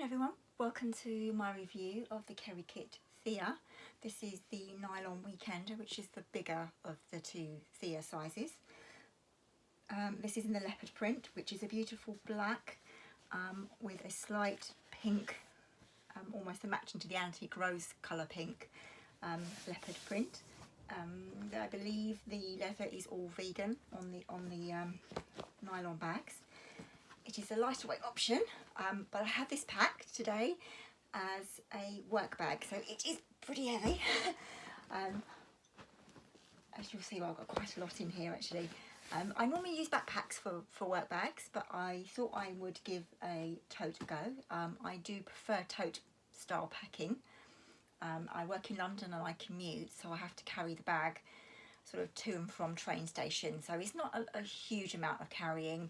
Hello everyone, welcome to my review of the Kerikit Thea. This is the Nylon Weekender, which is the bigger of the two Thea sizes. This is in the Leopard print, which is a beautiful black with a slight pink, almost a matching to the antique rose colour pink leopard print. I believe the leather is all vegan on the nylon bags. It is a lighter weight option, but I have this packed today as a work bag, so it is pretty heavy. As you'll see, well, I've got quite a lot in here actually. I normally use backpacks for work bags, but I thought I would give a tote a go. I do prefer tote style packing. I work in London and I commute, so I have to carry the bag sort of to and from train stations, so it's not a huge amount of carrying.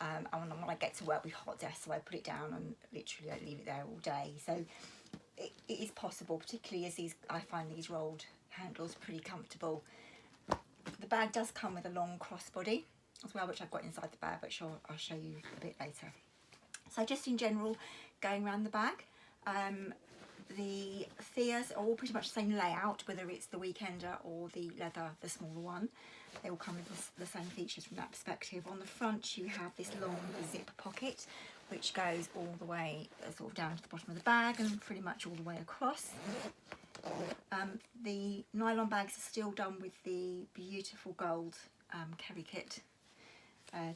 And when I get to work, with hot desks, so I put it down and literally I leave it there all day. So it is possible, particularly as I find these rolled handles pretty comfortable. The bag does come with a long crossbody as well, which I've got inside the bag, which I'll show you a bit later. So just in general, going around the bag, the Theas are all pretty much the same layout, whether it's the Weekender or the leather, the smaller one. They all come with the same features from that perspective. On the front you have this long zip pocket which goes all the way sort of down to the bottom of the bag and pretty much all the way across. The nylon bags are still done with the beautiful gold Kerikit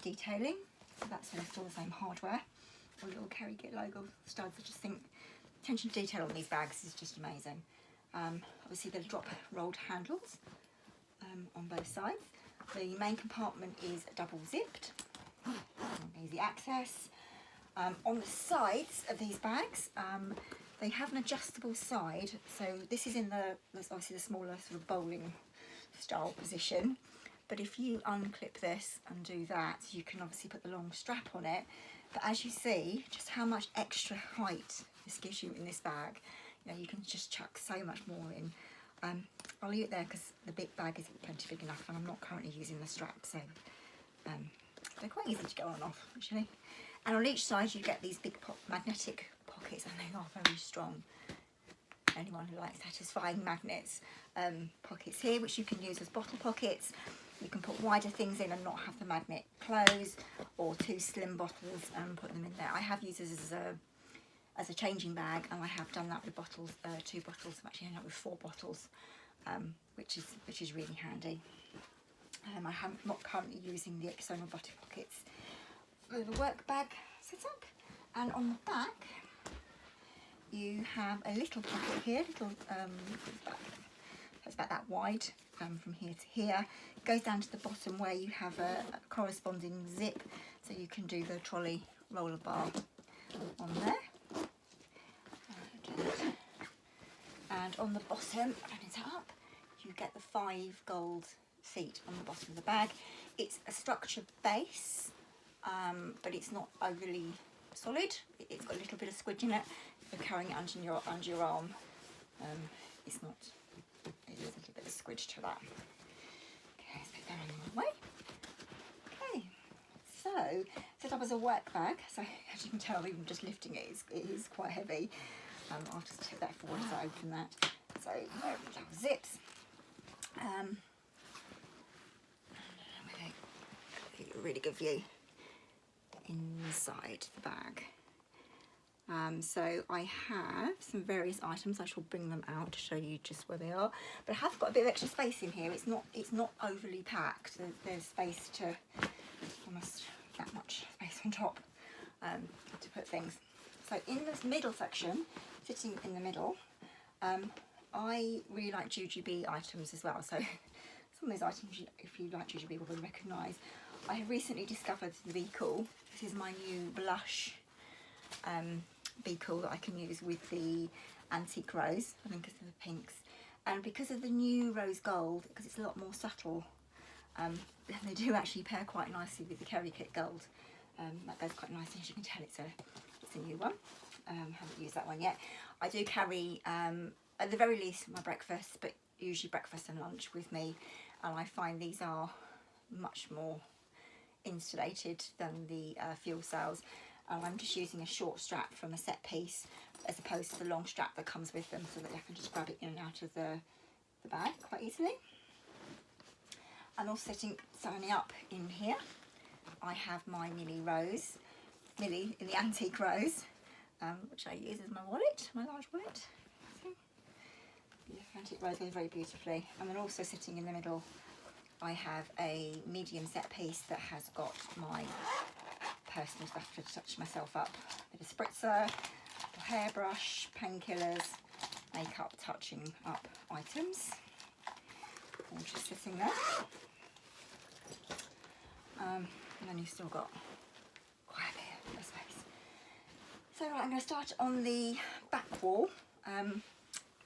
detailing. So that's still the same hardware. A little Kerikit logo studs. I just think attention to detail on these bags is just amazing. Obviously the drop rolled handles on both sides. The main compartment is double zipped, easy access. On the sides of these bags, they have an adjustable side, so this is in obviously the smaller sort of bowling style position, but if you unclip this and do that, you can obviously put the long strap on it. But as you see just how much extra height this gives you in this bag, you know, you can just chuck so much more in. I'll leave it there because the big bag is plenty big enough and I'm not currently using the strap, so they're quite easy to go on and off actually. And on each side you get these big magnetic pockets, and they are very strong. Anyone who likes satisfying magnets, pockets here which you can use as bottle pockets. You can put wider things in and not have the magnet close, or two slim bottles and put them in there. I have used this as a changing bag, and I have done that with bottles, 2 bottles. I've actually ended up with 4 bottles, which is really handy. I'm not currently using the external bottle pockets for the work bag setup. And on the back you have a little pocket here, that's about that wide, from here to here. It goes down to the bottom where you have a corresponding zip, so you can do the trolley roller bar on there. And on the bottom, open it up, you get the 5 gold feet on the bottom of the bag. It's a structured base, but it's not overly solid. It's got a little bit of squidge in it. If you're carrying it under your arm, it is a little bit of squidge to that. Okay, let's put that on my way. Okay, so set up as a work bag. So as you can tell, even just lifting it is quite heavy. I'll just tip that forward as I open that. So zips. Get a really good view inside the bag. So I have some various items. I shall bring them out to show you just where they are. But I have got a bit of extra space in here. It's not overly packed. There's space to almost that much space on top to put things. So in this middle section, sitting in the middle, I really like Jujube items as well. So some of those items, if you like Jujube, will recognise. I have recently discovered the Be Cool. This is my new blush Be Cool that I can use with the antique rose, I think, because of the pinks, and because of the new rose gold, because it's a lot more subtle. They do actually pair quite nicely with the Kerikit gold. That goes quite nicely. As you can tell, it's a new one. Haven't used that one yet. I do carry at the very least my breakfast, but usually breakfast and lunch with me, and I find these are much more insulated than the fuel cells. And I'm just using a short strap from a set piece as opposed to the long strap that comes with them, so that I can just grab it in and out of the bag quite easily. And also standing up in here, I have my Millie in the antique rose, which I use as my wallet, my large wallet. The antique rose goes very beautifully. And then also sitting in the middle, I have a medium set piece that has got my personal stuff to touch myself up. A bit of spritzer, a hairbrush, painkillers, makeup touching up items. All just sitting there. And then you've still got quite a bit of space. So right, I'm going to start on the back wall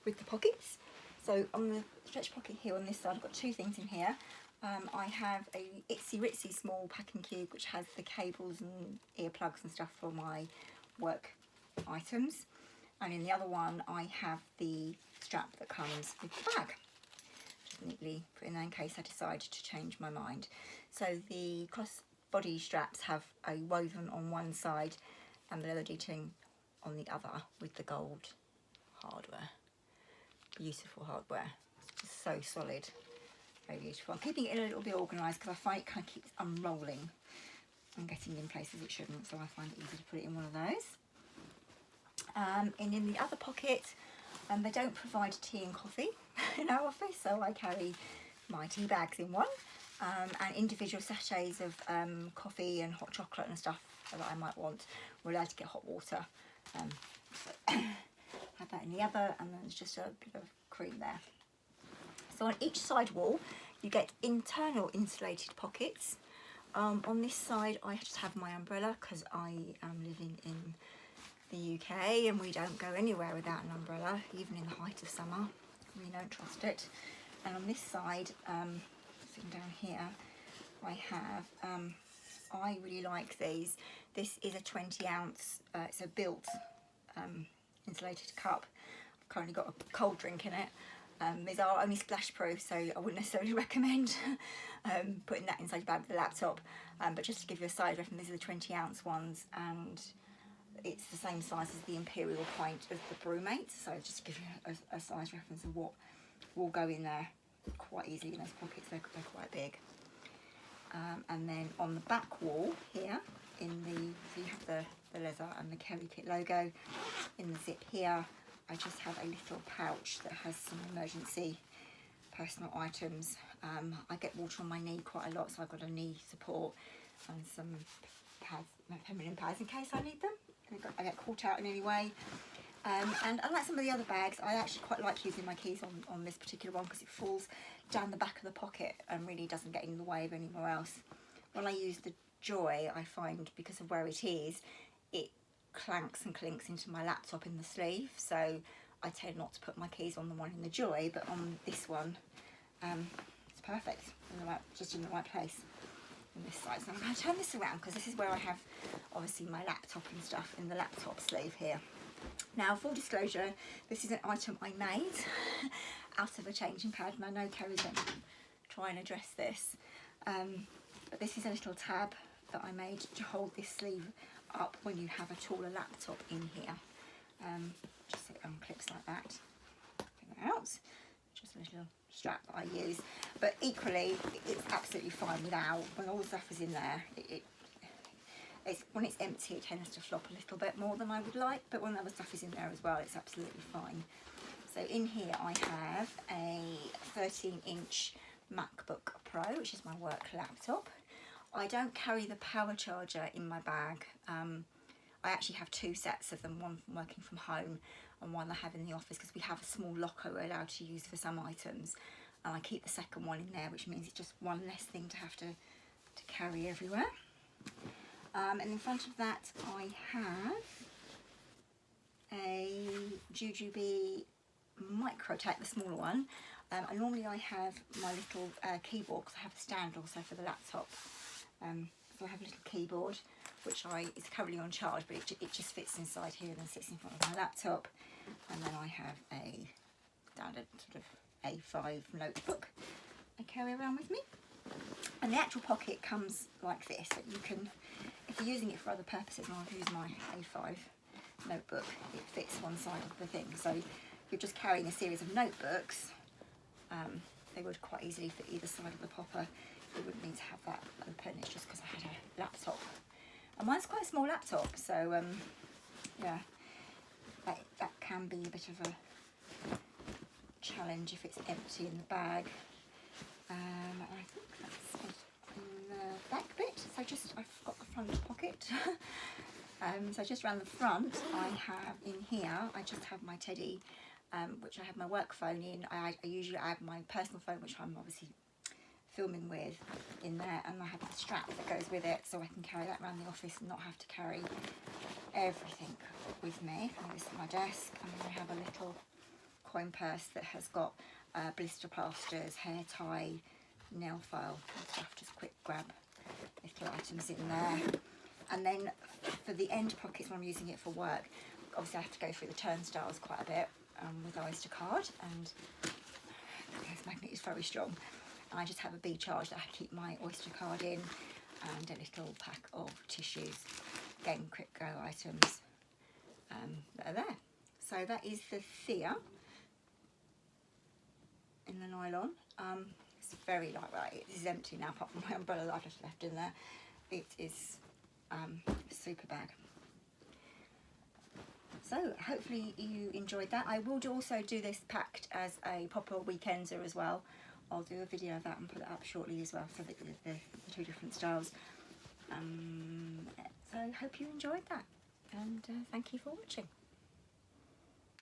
with the pockets. So on the stretch pocket here on this side, I've got two things in here. I have a itsy ritsy small packing cube which has the cables and earplugs and stuff for my work items. And in the other one I have the strap that comes with the bag. Just neatly put in there in case I decide to change my mind. So the crossbody straps have a woven on one side and the leather detailing on the other with the gold hardware. Beautiful hardware, it's just so solid. Very beautiful. I'm keeping it a little bit organised because I find it kind of keeps unrolling and getting in places it shouldn't, so I find it easy to put it in one of those. And in the other pocket, they don't provide tea and coffee in our office, so I carry my tea bags in one, and individual sachets of coffee and hot chocolate and stuff that I might want. We're allowed to get hot water. So have that in the other, and then there's just a bit of cream there. So on each side wall you get internal insulated pockets. On this side I just have my umbrella because I am living in the UK and we don't go anywhere without an umbrella, even in the height of summer. We don't trust it. And on this side, sitting down here, I have, I really like these. This is a 20 ounce, it's a built insulated cup. I've currently got a cold drink in it. These are only splash proof, so I wouldn't necessarily recommend putting that inside your bag with the laptop, but just to give you a size reference, these are the 20 ounce ones, and it's the same size as the imperial pint of the brewmate, so just to give you a size reference of what will go in there quite easily in those pockets. They're quite big. And then on the back wall here, so you have the leather and the Kerikit logo. In the zip here I just have a little pouch that has some emergency personal items. I get water on my knee quite a lot, so I've got a knee support and some pads, feminine pads in case I need them. I get caught out in any way. And unlike some of the other bags, I actually quite like using my keys on this particular one because it falls down the back of the pocket and really doesn't get in the way of anywhere else. When I use the Joy, I find because of where it is, it clanks and clinks into my laptop in the sleeve, so I tend not to put my keys on the one in the Joy, but on this one it's perfect, just in the right place on this side. So I'm going to turn this around because this is where I have obviously my laptop and stuff in the laptop sleeve here. Now, full disclosure, this is an item I made out of a changing pad, and I know Kerry's going to try and address this, but this is a little tab that I made to hold this sleeve up when you have a taller laptop in here. Just so it unclips like that. Bring it out. Just a little strap that I use. But equally, it's absolutely fine without. When all the stuff is in there, when it's empty, it tends to flop a little bit more than I would like. But when the other stuff is in there as well, it's absolutely fine. So in here, I have a 13-inch MacBook Pro, which is my work laptop. I don't carry the power charger in my bag. I actually have two sets of them, one from working from home and one I have in the office because we have a small locker we're allowed to use for some items, and I keep the second one in there, which means it's just one less thing to have to carry everywhere. And in front of that I have a Jujube Microtech, the smaller one. And normally I have my little keyboard because I have a stand also for the laptop. So I have a little keyboard which is currently on charge, but it just fits inside here and then sits in front of my laptop. And then I have a standard sort of A5 notebook I carry around with me. And the actual pocket comes like this. You can, if you're using it for other purposes, and I've used my A5 notebook, it fits one side of the thing. So if you're just carrying a series of notebooks, they would quite easily fit either side of the popper. You wouldn't need to have that open. It's just because I had a laptop, and mine's quite a small laptop, so yeah, that can be a bit of a challenge if it's empty in the bag. I think that's it in the back bit. So I've got the front pocket. So just around the front, I have in here, I just have my teddy, which I have my work phone in. I usually have my personal phone, which I'm obviously filming with, in there, and I have the strap that goes with it, so I can carry that around the office and not have to carry everything with me. And this is my desk, and then I have a little coin purse that has got blister plasters, hair tie, nail file and stuff. Just quick grab little items in there. And then for the end pockets, when I'm using it for work, obviously I have to go through the turnstiles quite a bit with Oyster card, and this magnet is very strong. And I just have a B charge that I keep my Oyster card in, and a little pack of tissues, again quick go items that are there. So that is the Thea in the nylon. It's very lightweight. It is empty now apart from my umbrella that I've just left in there. It is a super bag. So hopefully you enjoyed that. I will also do this packed as a popper weekender as well. I'll do a video of that and put it up shortly as well, for the two different styles. So I hope you enjoyed that, and thank you for watching.